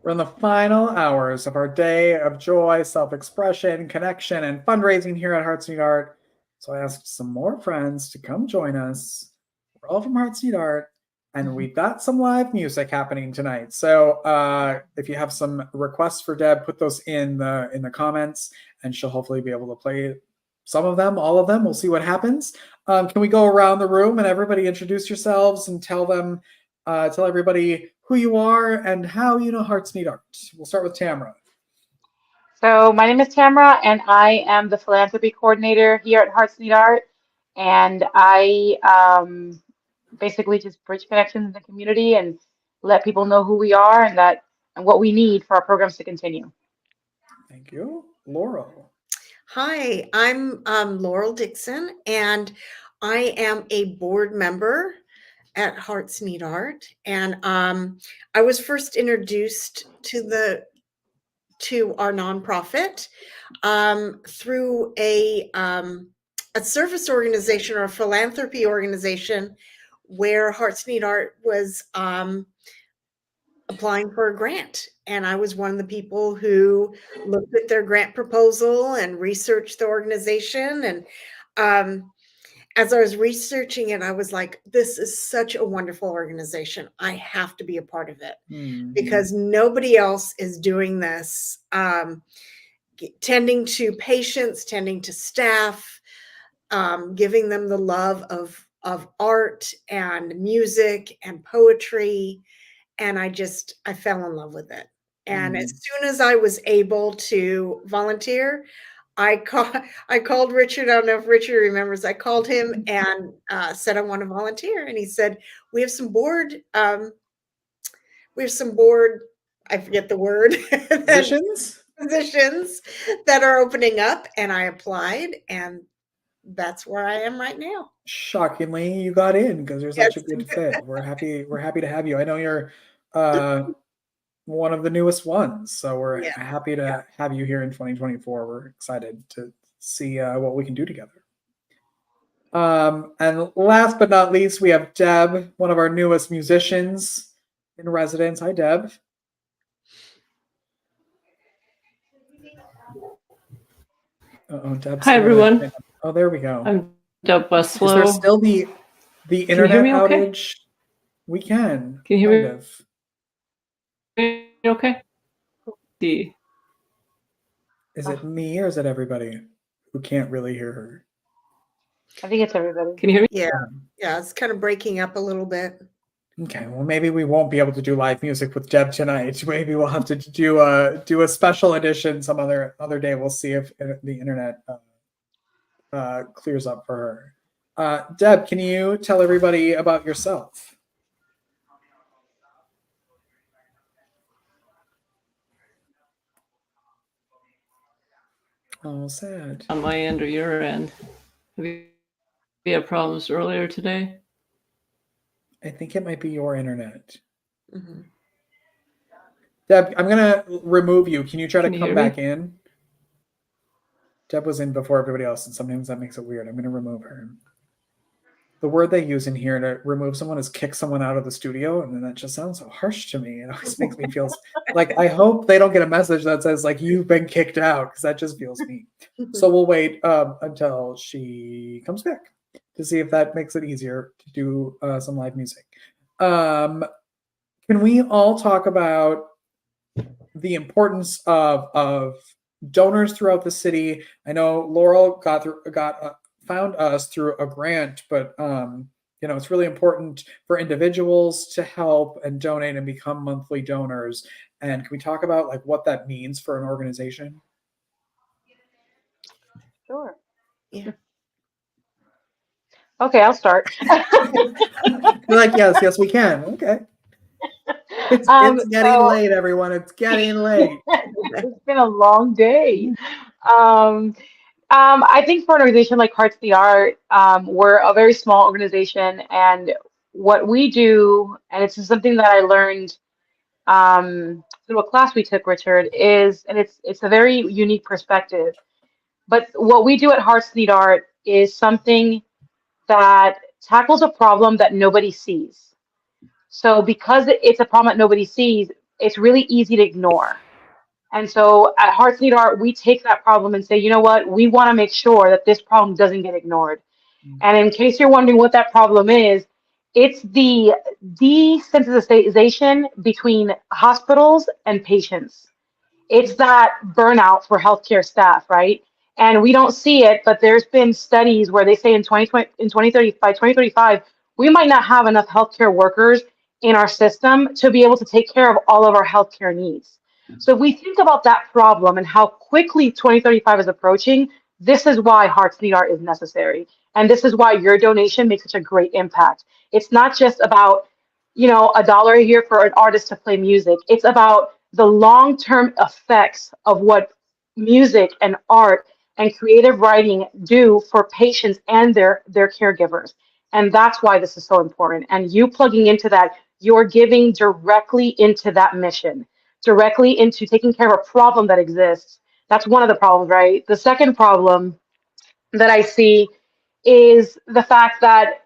We're in the final hours of our day of joy, self-expression, connection, and fundraising here at Hearts Need Art. So I asked some more friends to come join us. We're all from Hearts Need Art, and we've got some live music happening tonight. So if you have some requests for Deb, put those in the comments, and she'll hopefully be able to play some of them, all of them. We'll see what happens. Can we go around the room and everybody introduce yourselves and tell everybody who you are and how you know Hearts Need Art? We'll start with Tamara. So my name is Tamara, and I am the philanthropy coordinator here at Hearts Need Art. And I basically just bridge connections in the community and let people know who we are and what we need for our programs to continue. Thank you. Laurel. Hi, I'm Laurel Dixon, and I am a board member at Hearts Need Art. And I was first introduced to our nonprofit through a service organization or a philanthropy organization where Hearts Need Art was applying for a grant. And I was one of the people who looked at their grant proposal and researched the organization. And as I was researching it, I was like, this is such a wonderful organization. I have to be a part of it because nobody else is doing this, tending to patients, tending to staff, giving them the love of art and music and poetry. And I fell in love with it. And as soon as I was able to volunteer, I called Richard. I don't know if Richard remembers. I called him and said I want to volunteer, and he said we have some board. I forget the word. Positions that are opening up, and I applied, and that's where I am right now. Shockingly, you got in because you're such a good fit. We're happy to have you. I know you're one of the newest ones, so we're happy to have you here in 2024. We're excited to see what we can do together. And last but not least, we have Deb, one of our newest musicians in residence. Hi, Deb. Deb's Hi, everyone. Oh, there we go. I'm Deb Westlow. Is there still the internet outage? Okay? We can. Can you hear me? Okay. Is it me or is it everybody who can't really hear her? I think it's everybody. Can you hear me? Yeah, it's kind of breaking up a little bit. Okay, well, maybe we won't be able to do live music with Deb tonight. Maybe we'll have to do a special edition some other day. We'll see if the internet clears up for her. Deb, can you tell everybody about yourself? Oh, sad. On my end or your end? Have you had problems earlier today? I think it might be your internet. Deb, I'm going to remove you. Can you try to come back in? Deb was in before everybody else, and sometimes that makes it weird. I'm going to remove her. The word they use in here to remove someone is kick someone out of the studio, and then that just sounds so harsh to me. It always makes me feel like I hope they don't get a message that says, like, you've been kicked out, because that just feels mean. So we'll wait until she comes back to see if that makes it easier to do some live music. Can we all talk about the importance of donors throughout the city? I know Laurel found us through a grant, but it's really important for individuals to help and donate and become monthly donors. And can we talk about like what that means for an organization? Sure. Yeah. Okay, I'll start. You're like, yes, we can. Okay. It's getting late, everyone. It's getting late. It's been a long day. I think for an organization like Hearts Need Art, we're a very small organization, and what we do, and it's something that I learned through a class we took, Richard, it's a very unique perspective. But what we do at Hearts Need Art is something that tackles a problem that nobody sees. So because it's a problem that nobody sees, it's really easy to ignore. And so at Hearts Need Art, we take that problem and say, you know what, we want to make sure that this problem doesn't get ignored. And in case you're wondering what that problem is, it's the desensitization between hospitals and patients. It's that burnout for healthcare staff, right? And we don't see it, but there's been studies where they say in 2020, in 2030, by 2035, we might not have enough healthcare workers in our system to be able to take care of all of our healthcare needs. So if we think about that problem and how quickly 2035 is approaching, this is why Hearts Need Art is necessary. And this is why your donation makes such a great impact. It's not just about, you know, $1 a year for an artist to play music. It's about the long-term effects of what music and art and creative writing do for patients and their caregivers. And that's why this is so important. And you plugging into that, you're giving directly into that mission, directly into taking care of a problem that exists. That's one of the problems, right? The second problem that I see is the fact that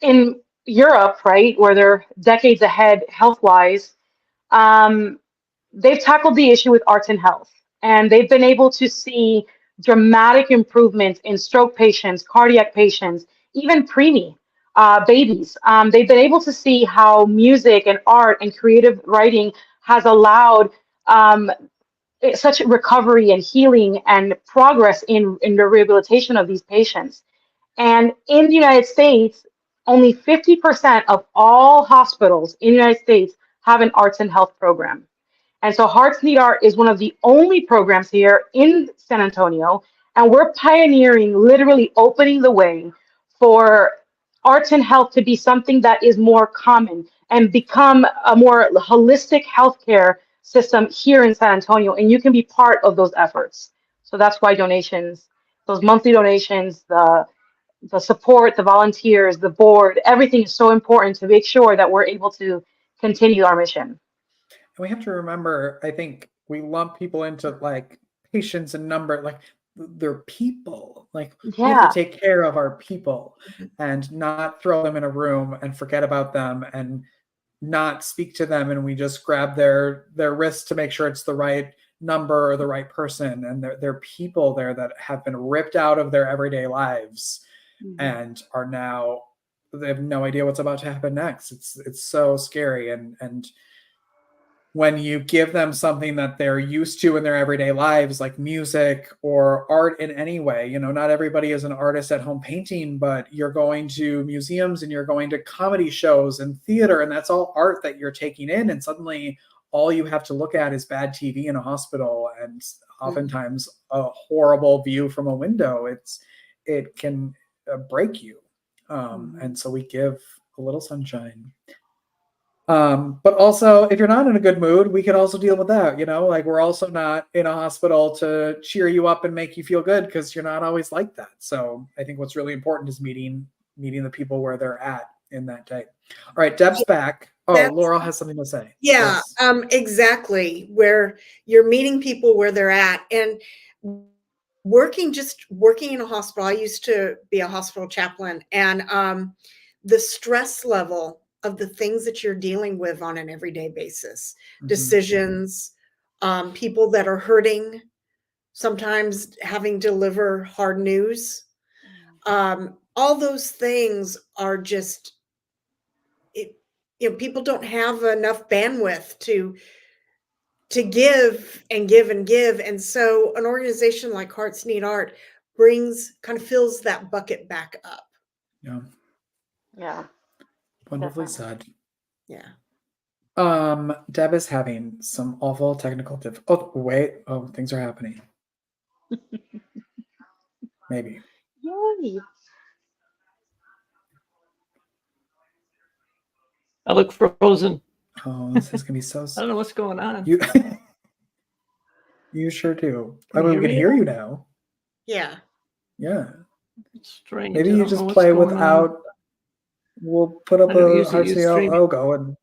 in Europe, right, where they're decades ahead health-wise, they've tackled the issue with arts and health, and they've been able to see dramatic improvements in stroke patients, cardiac patients, even preemie babies. They've been able to see how music and art and creative writing has allowed such recovery and healing and progress in the rehabilitation of these patients. And in the United States, only 50% of all hospitals in the United States have an arts and health program. And so Hearts Need Art is one of the only programs here in San Antonio. And we're pioneering, literally opening the way for arts and health to be something that is more common and become a more holistic healthcare system here in San Antonio. And you can be part of those efforts. So that's why donations, those monthly donations, the support, the volunteers, the board, everything is so important to make sure that we're able to continue our mission. And we have to remember, I think we lump people into like patients and number, like they're people. Like we have to take care of our people and not throw them in a room and forget about them and not speak to them, and we just grab their wrist to make sure it's the right number or the right person. And they're people there that have been ripped out of their everyday lives and are now, they have no idea what's about to happen next. It's so scary. And when you give them something that they're used to in their everyday lives, like music or art in any way, you know, not everybody is an artist at home painting, but you're going to museums and you're going to comedy shows and theater, and that's all art that you're taking in. And suddenly all you have to look at is bad TV in a hospital and oftentimes a horrible view from a window. It can break you. And so we give a little sunshine. But also, if you're not in a good mood, we can also deal with that. You know, like we're also not in a hospital to cheer you up and make you feel good, because you're not always like that. So I think what's really important is meeting the people where they're at in that day. All right, Deb's back. Oh, Laurel has something to say. Yeah, yes. Exactly. Where you're meeting people where they're at, and working in a hospital. I used to be a hospital chaplain, and the stress level of the things that you're dealing with on an everyday basis, decisions, people that are hurting, sometimes having to deliver hard news. All those things are just, people don't have enough bandwidth to give and give and give. And so an organization like Hearts Need Art kind of fills that bucket back up. Yeah. Yeah. Wonderfully said. Yeah. Deb is having some awful technical things are happening. Maybe. Yay. I look frozen. Oh, this is gonna be so. I don't know what's going on. You sure do. We can hear you now. Yeah. Yeah. It's strange. Maybe you just play without. On. We'll put up a Hearts Need Art logo and.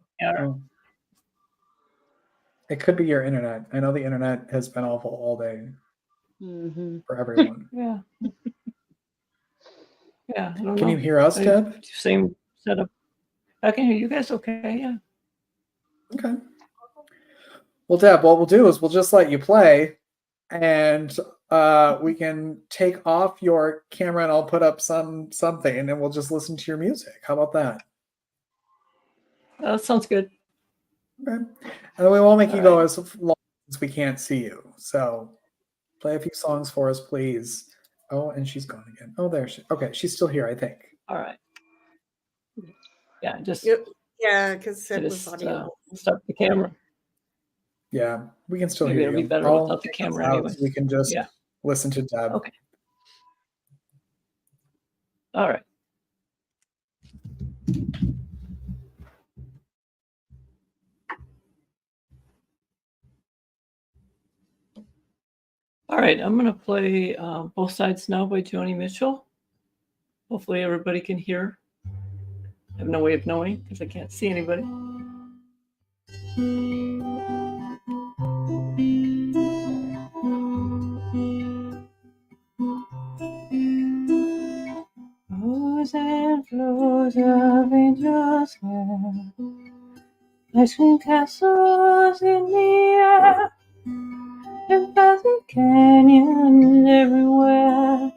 It could be your internet. I know the internet has been awful all day for everyone. Yeah. Yeah. I don't Can know. You hear us, Deb? Same setup. I can hear you guys okay. Yeah. Okay. Well, Deb, what we'll do is we'll just let you play, and we can take off your camera, and I'll put up something, and then we'll just listen to your music. How about that? Sounds good. Okay. And then we won't make you go right. as long as we can't see you. So play a few songs for us, please. Oh, and she's gone again. Oh, there she. Okay, she's still here, I think. All right. Yeah, just Yeah, because it was audio. stop the camera. Yeah, we can still Maybe hear it'll you. be better I'll without the take camera this out anyway. so we can just Yeah. listen to Deb. Okay. All right. All right, I'm going to play Both Sides Now by Joni Mitchell. Hopefully everybody can hear. I have no way of knowing because I can't see anybody. Rows and flows of angels' hair, ice cream castles in the air, and thousand canyons everywhere.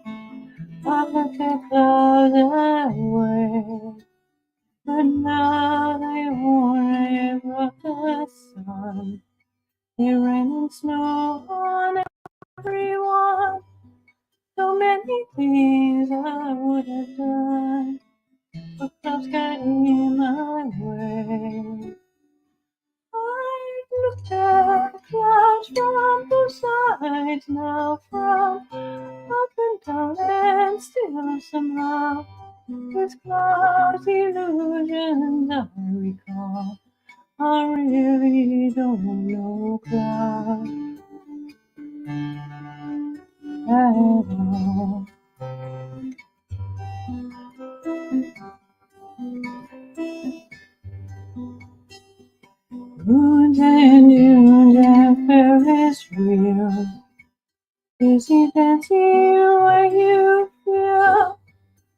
I look at clouds away, but now they won't brought the sun. They rain and snow on everyone. So many things I would have done, but clouds got in my way. I looked at clouds from both sides now, from up and down, and still somehow this cloud's illusion I recall. I really don't know clouds at all. Moons and dunes and Ferris wheels, busy dancing where you feel.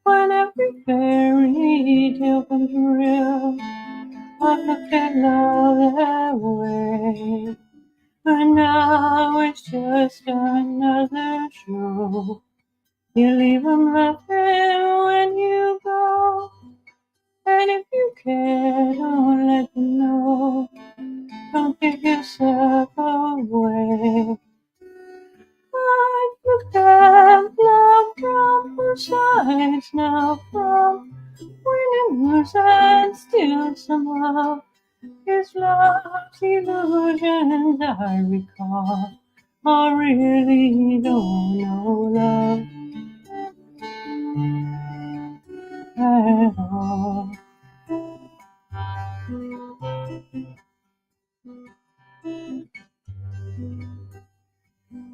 When every fairy tale comes real, I look at love that way. But now it's just another show. You leave them laughing when you go. And if you care, don't let them know. Don't give yourself away. I've looked at love from both sides now, from win and lose, and still somehow his love's illusions I recall. I really don't know love at all.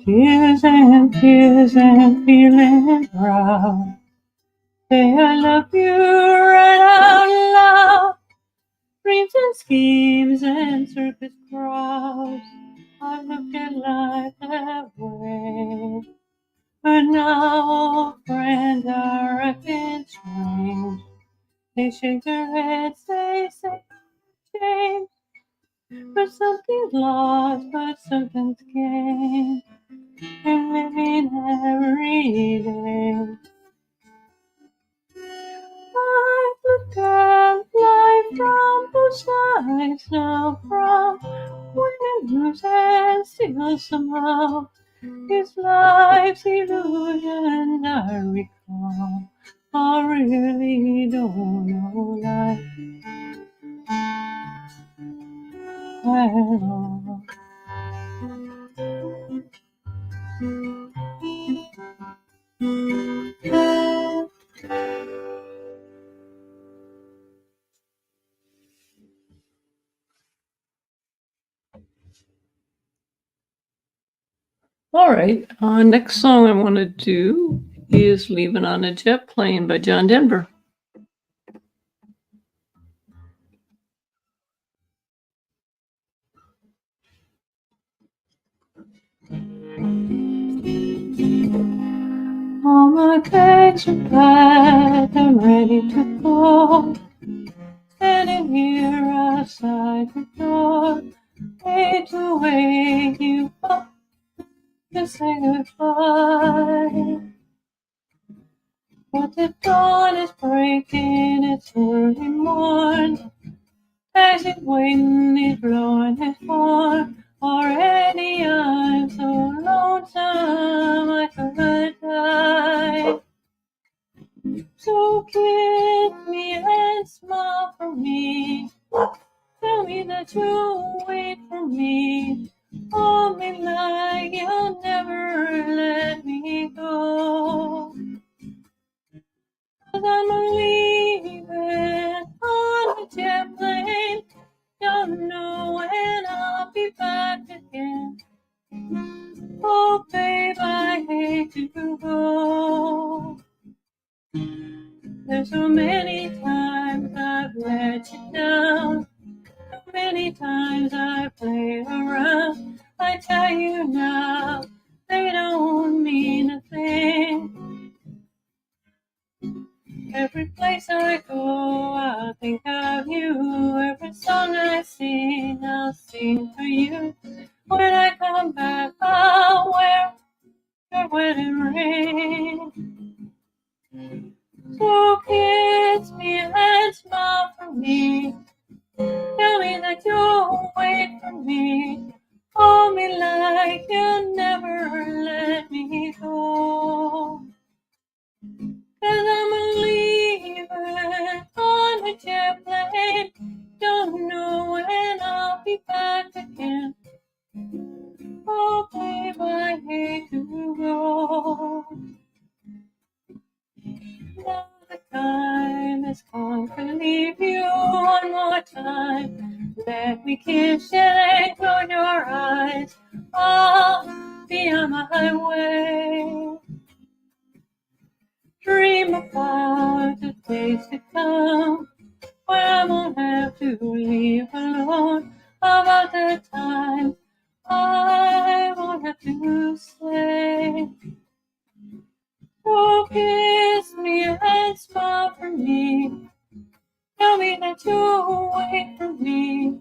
Tears and feeling proud. Say I love you right out loud. Dreams and schemes and circus crowds. I looked at life that way. But now old friends are acting strange. They shake their heads, they say change. But something's lost, but something's gained. And living every day. I look at life from both sides now, from win and lose, and still somehow his life's illusion I recall. I really don't know life at all. All right, next song I want to do is Leaving on a Jet Plane by John Denver. All my bags are packed, I'm ready to go. Standing here outside the door, way too wake you up to say goodbye. But the dawn is breaking, it's early morn. Exit wind is blowing his horn. Already I'm so lonesome I could die. So kiss me and smile for me. Tell me that you'll wait for me. Hold me like you'll never let me go. 'Cause I'm leaving on a jet plane. Don't know when I'll be back again. Oh, babe, I hate to go. There's so many times I've let you down. Many times I played around. I tell you now, they don't mean a thing. Every place I go, I'll think of you. Every song I sing, I'll sing for you. When I come back, I'll wear your wedding ring. So kiss me and smile for me. Tell me that you'll wait for me. Hold me like you'll never let me go. 'Cause I'm leaving on a jet plane. Don't know when I'll be back again. Oh, babe, I hate to go. Now the time has come to leave you one more time. Let me kiss you and close your eyes. I'll be on my way. Dream about the days to come when I won't have to leave alone. About the time I won't have to stay. So kiss me and smile for me. Tell me that you'll wait for me.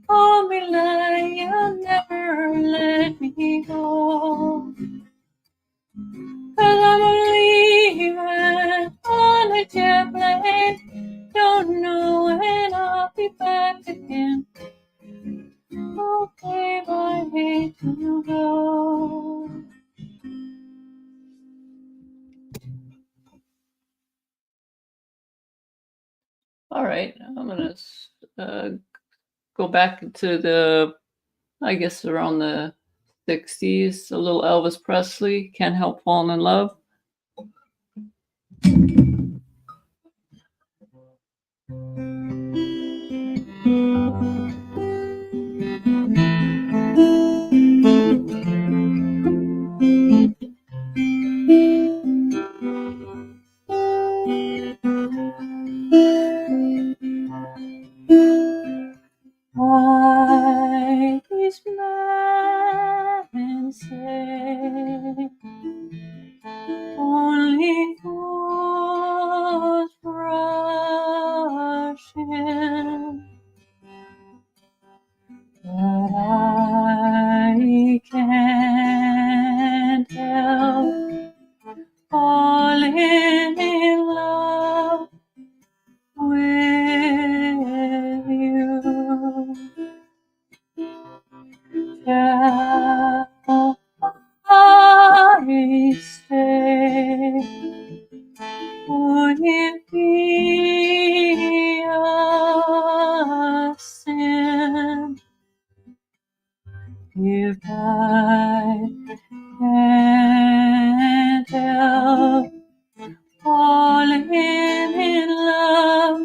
Hold me like you'll never let me go. 'Cause I'm leaving on a jet plane. Don't know when I'll be back again. Oh, babe, I hate to go. All right, I'm gonna go back to the, I guess around the 60s, a little Elvis Presley, Can't Help Falling in Love. Why these men say only fools rush in, but I can't help falling in love with you. Shall I stay? Would it be a sin if I can't help falling in love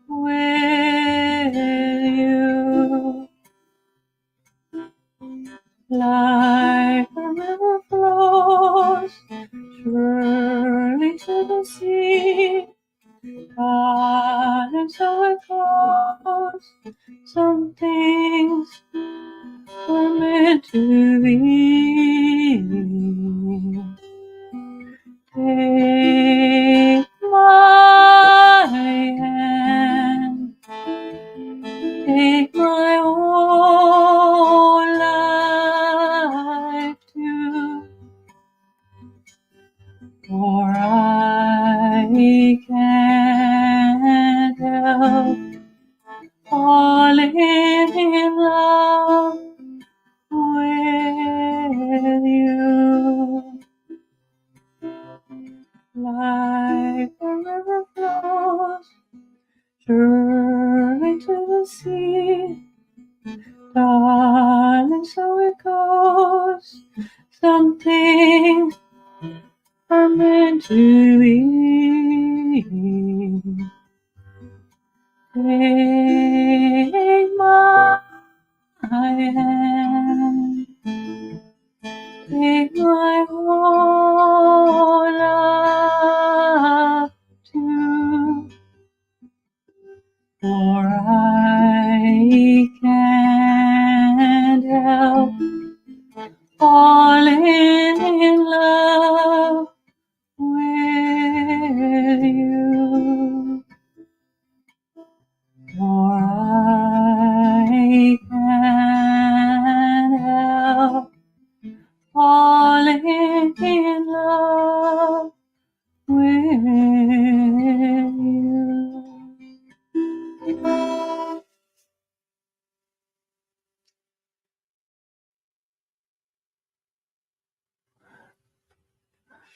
with you? Like a river flows surely to the sea, God, and so it goes. Some things were meant to be. Take my hand, take my whole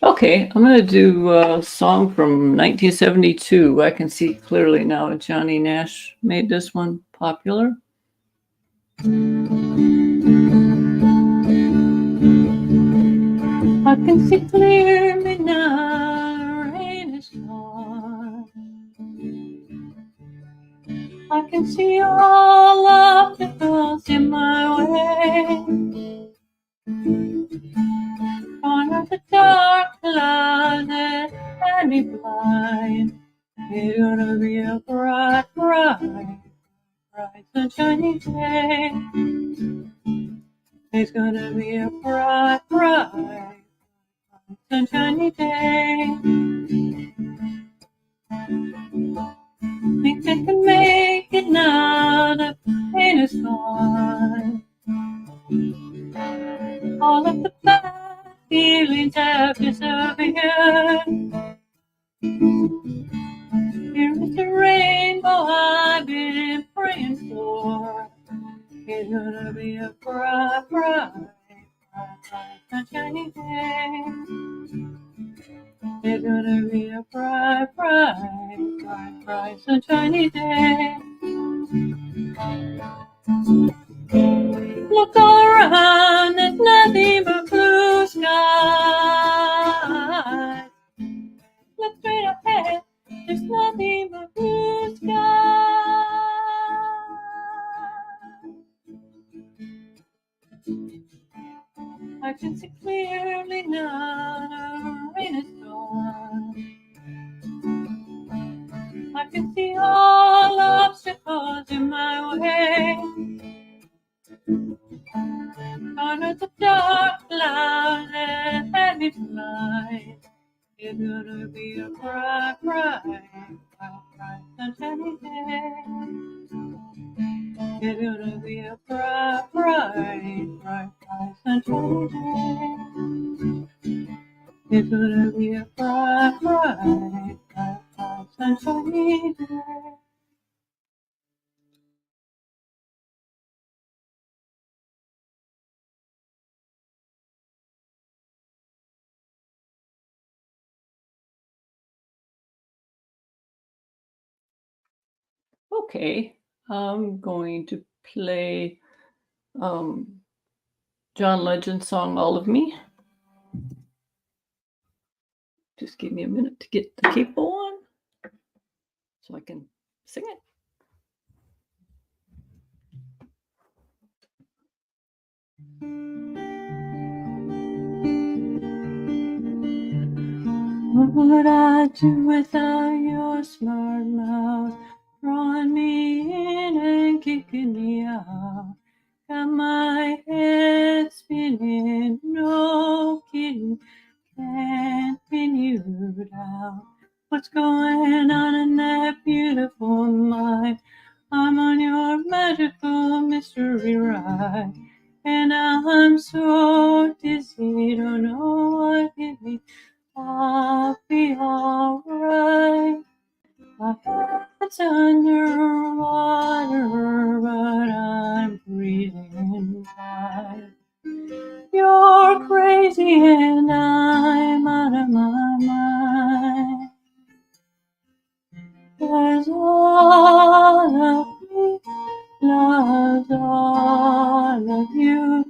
Okay, I'm going to do a song from 1972. I can see clearly now Johnny Nash made this one popular. I can see clearly now, the rain is gone. I can see all of the girls in my way. Under the dark clouds that had me blind, it's gonna be a bright, bright, bright sunshiny day. It's gonna be a bright, bright, sunshiny day. Think I can make it now, the pain is gone. All of the bad feelings have disappeared. Here is the rainbow I've been praying for. It's gonna be a bright, bright, bright, bright, sunshiny day. It's gonna be a bright, bright, bright, bright, sunshiny day. Look all around, there's nothing but blue skies. Look straight ahead, there's nothing but blue skies. I can see clearly now, the rain is gone. I can see all obstacles in my way. Under the dark clouds that had me blind, it's gonna be a bright, bright, bright, bright, sunshiny day. It's gonna be a bright, bright, bright, bright, sunshiny day. It's gonna be a bright, bright, bright, bright, sunshiny day. Okay, I'm going to play John Legend's song All of Me. Just give me a minute to get the capo on so I can sing it. What would I do without your smart mouth, drawing me in and kicking me out? Got my head spinning, no kidding, can't pin you down. What's going on in that beautiful mind? I'm on your magical mystery ride, and I'm so dizzy, don't know what hit me. I'll be alright. My head's underwater, but I'm breathing fine. You're crazy and I'm out of my mind. There's all of me, loves all of you.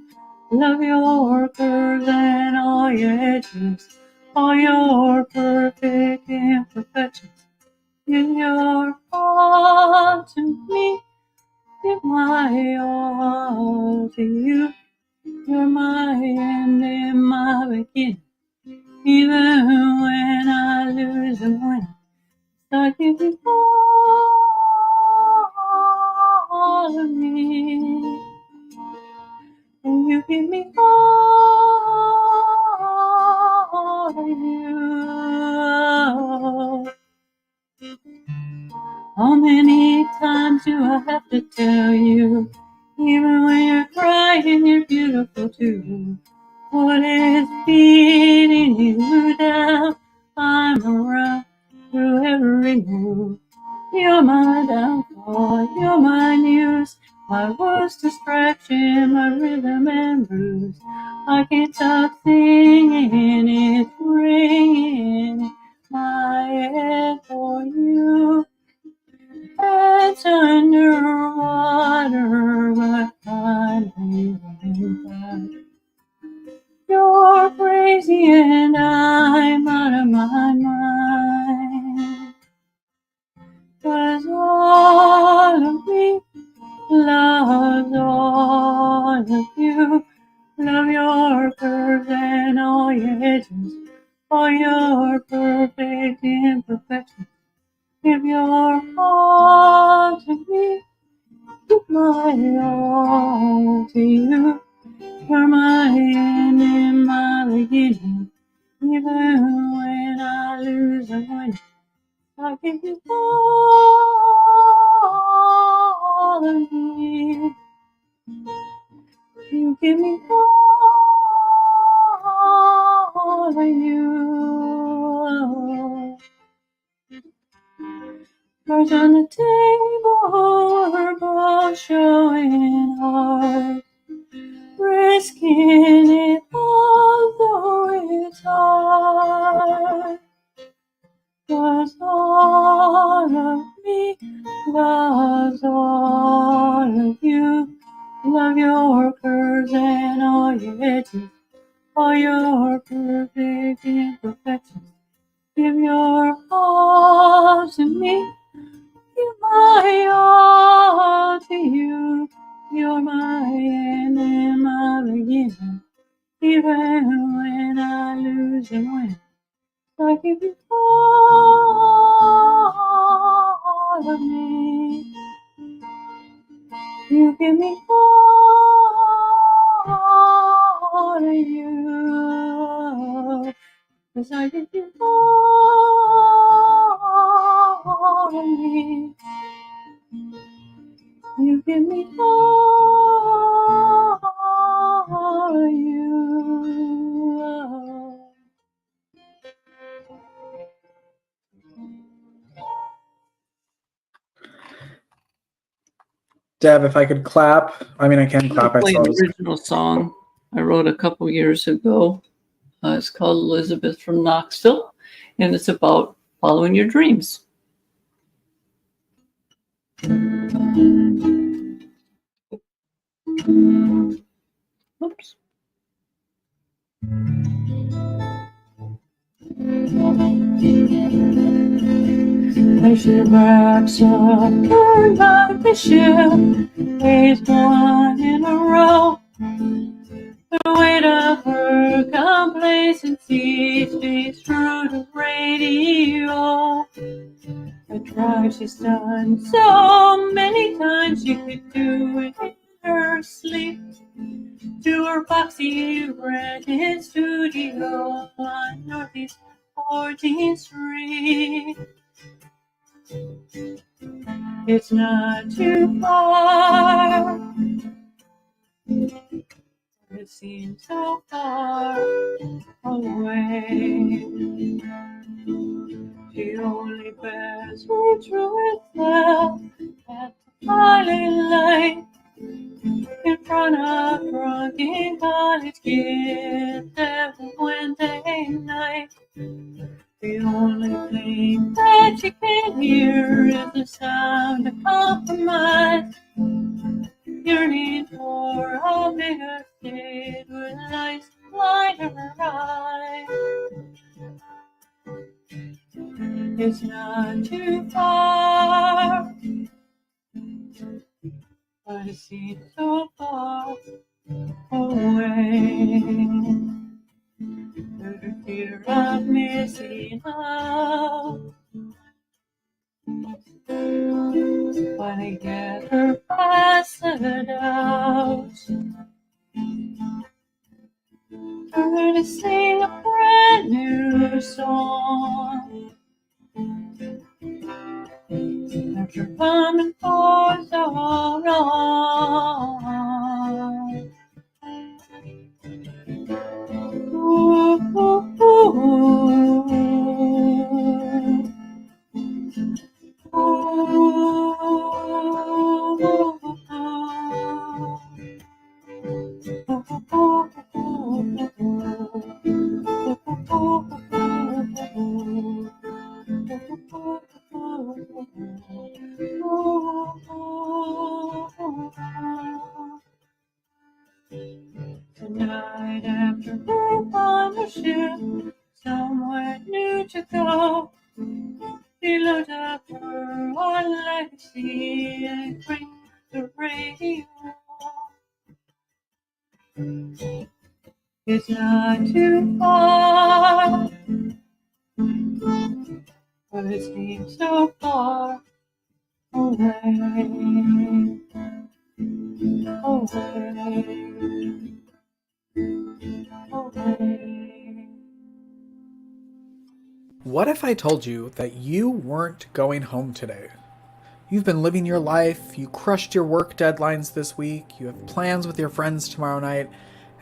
Love your curves and all your edges, all your perfect imperfections. Give your all to me, give my all to you. You're my end and my beginning. Even when I lose and win, I give you all of me. And you give me all of you. How many times do I have to tell you? Even when you're crying, you're beautiful too. What is beating you down? I'm around through every move. You're my downfall, you're my news. I I was distraction, my rhythm and blues. I can't stop singing, it's ringing in my head for you. It's underwater, but I'm breathing back. You're crazy and I'm out of my mind. 'Cause all of me loves all of you. Love your curves and all your edges, all your perfect imperfections. Give your all to me, give my all to you. You're my end and my beginning. Even when I lose and win, I give you all of me. You give me all of you. Cards on the table, we're both showing hearts, risking it all, though it's hard. 'Cause all of me loves all of you. Love your curves and all your edges, all your perfect imperfections. Give your all to me, give my all to you. You're my end and my beginning. Even when I lose and win, I give you all of me. You give me all of you. 'Cause I give you all of me. You give me all of you. Deb, if I could clap, I mean, I can clap, I Play an suppose. original song I wrote a couple years ago. It's called Elizabeth from Knoxville, and it's about following your dreams. Oops. As she wraps up her life, the ship weighs one in a row. The weight of her complacency speaks through the radio. A drive she's done so many times she could do it in her sleep. To her boxy red studio on Northeast 14th Street. It's not too far. It seems so far away. She only bears her true itself at the pilot light in front of drunken college kids every Wednesday night. The only thing that you can hear is the sound of compromise, yearning for a bigger state with lights blind her eyes. It's not too far, but it seems so far away. Through the fear of missing out, when I get her past the doubt, I'm gonna sing a brand new song. After coming for so long. Ooh, ooh, ooh. Ooh, ooh, ooh. group on a ship, somewhere new to go. Below the pearl legacy, and bring the radio. It's not too far, but it seems so far away. What if I told you that you weren't going home today? You've been living your life, you crushed your work deadlines this week, you have plans with your friends tomorrow night,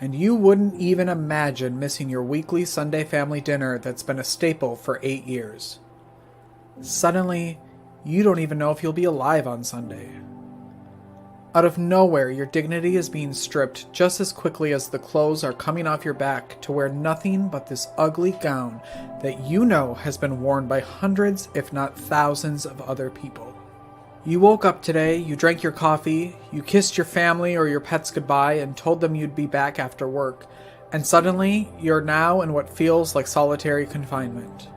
and you wouldn't even imagine missing your weekly Sunday family dinner that's been a staple for 8 years. Suddenly, you don't even know if you'll be alive on Sunday. Out of nowhere, your dignity is being stripped just as quickly as the clothes are coming off your back to wear nothing but this ugly gown that you know has been worn by hundreds, if not thousands, of other people. You woke up today, you drank your coffee, you kissed your family or your pets goodbye and told them you'd be back after work, and suddenly you're now in what feels like solitary confinement.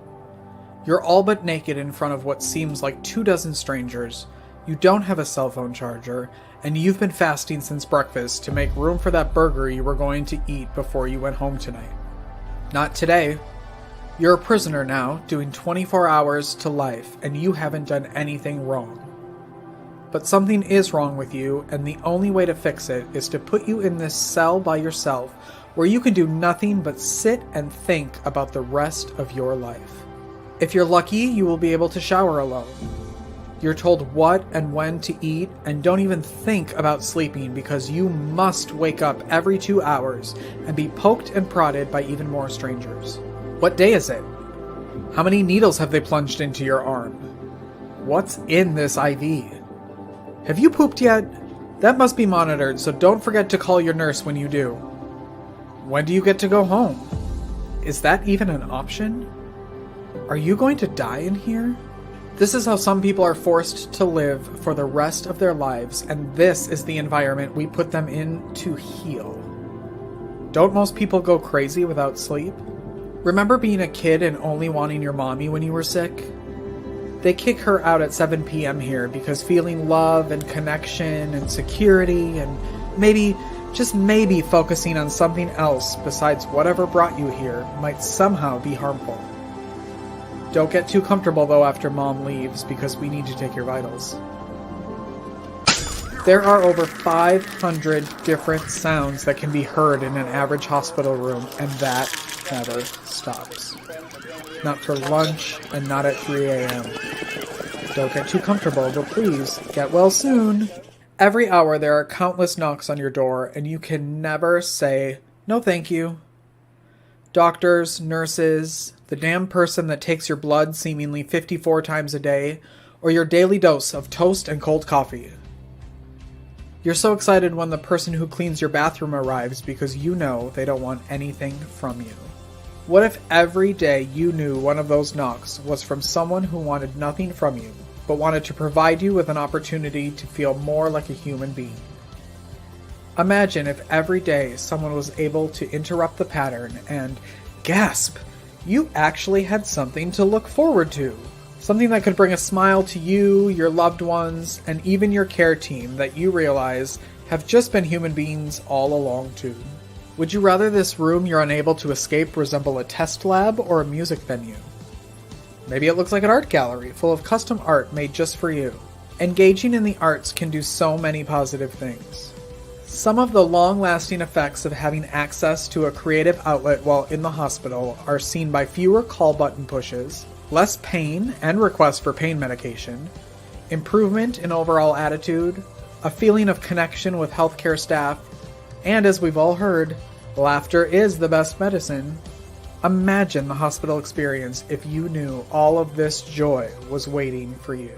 You're all but naked in front of what seems like 24 strangers, you don't have a cell phone charger, and you've been fasting since breakfast to make room for that burger you were going to eat before you went home tonight. Not today. You're a prisoner now, doing 24 hours to life, and you haven't done anything wrong. But something is wrong with you, and the only way to fix it is to put you in this cell by yourself, where you can do nothing but sit and think about the rest of your life. If you're lucky, you will be able to shower alone. You're told what and when to eat, and don't even think about sleeping because you must wake up every 2 hours and be poked and prodded by even more strangers. What day is it? How many needles have they plunged into your arm? What's in this IV? Have you pooped yet? That must be monitored, so don't forget to call your nurse when you do. When do you get to go home? Is that even an option? Are you going to die in here? This is how some people are forced to live for the rest of their lives, and this is the environment we put them in to heal. Don't most people go crazy without sleep? Remember being a kid and only wanting your mommy when you were sick? They kick her out at 7 p.m. here because feeling love and connection and security and maybe, just maybe focusing on something else besides whatever brought you here might somehow be harmful. Don't get too comfortable though after Mom leaves because we need to take your vitals. There are over 500 different sounds that can be heard in an average hospital room, and that never stops. Not for lunch and not at 3 a.m. Don't get too comfortable, but please get well soon. Every hour there are countless knocks on your door and you can never say, no thank you. Doctors, nurses, the damn person that takes your blood seemingly 54 times a day, or your daily dose of toast and cold coffee. You're so excited when the person who cleans your bathroom arrives because you know they don't want anything from you. What if every day you knew one of those knocks was from someone who wanted nothing from you, but wanted to provide you with an opportunity to feel more like a human being? Imagine if every day someone was able to interrupt the pattern and, gasp, you actually had something to look forward to. Something that could bring a smile to you, your loved ones, and even your care team that you realize have just been human beings all along too. Would you rather this room you're unable to escape resemble a test lab or a music venue? Maybe it looks like an art gallery full of custom art made just for you. Engaging in the arts can do so many positive things. Some of the long-lasting effects of having access to a creative outlet while in the hospital are seen by fewer call button pushes, less pain and requests for pain medication, improvement in overall attitude, a feeling of connection with healthcare staff, and as we've all heard, laughter is the best medicine. Imagine the hospital experience if you knew all of this joy was waiting for you.